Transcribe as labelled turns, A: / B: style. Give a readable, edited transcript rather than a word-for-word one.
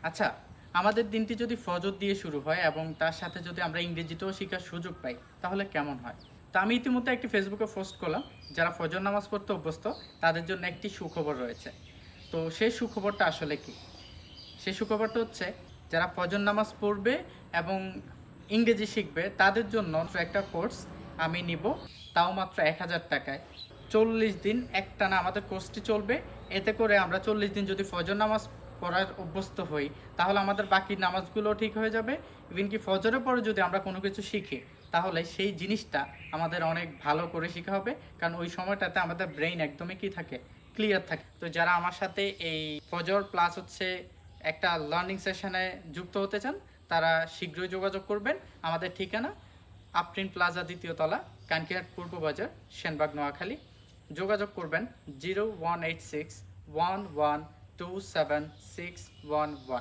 A: আচ্ছা, আমাদের দিনটি যদি ফজর দিয়ে শুরু হয় এবং তার সাথে যদি আমরা ইংরেজিতেও শেখার সুযোগ পাই, তাহলে কেমন হয়? তো আমি ইতিমধ্যে একটি ফেসবুকে পোস্ট করলাম, যারা ফজর নামাজ পড়তে অভ্যস্ত, তাদের জন্য একটি সুখবর রয়েছে। তো সেই সুখবরটা আসলে কি? সেই সুখবরটা হচ্ছে, যারা ফজর নামাজ পড়বে এবং ইংরেজি শিখবে, তাদের জন্য একটা কোর্স আমি নিব, তাও মাত্র ১,০০০ টাকায়। ৪০ দিন একটানা আমাদের কোর্সটি চলবে। এতে করে আমরা ৪০ দিন যদি ফজর নামাজ পড়ার অভ্যস্ত হই, তাহলে আমাদের বাকি নামাজগুলোও ঠিক হয়ে যাবে। ইভেন কি ফজরের পরে যদি আমরা কোনো কিছু শিখি, তাহলে সেই জিনিসটা আমাদের অনেক ভালো করে শেখা হবে। কারণ ওই সময়টাতে আমাদের ব্রেইন একদমই কি থাকে, ক্লিয়ার থাকে। তো যারা আমার সাথে এই ফজর প্লাস হচ্ছে একটা লার্নিং সেশনে যুক্ত হতে চান, তারা শীঘ্রই যোগাযোগ করবেন। আমাদের ঠিকানা আফরিন প্লাজা, ২য় তলা, কানকিহাট পূর্ব বাজার, সেনবাগ, নোয়াখালী। যোগাযোগ করবেন 0186 1127 611।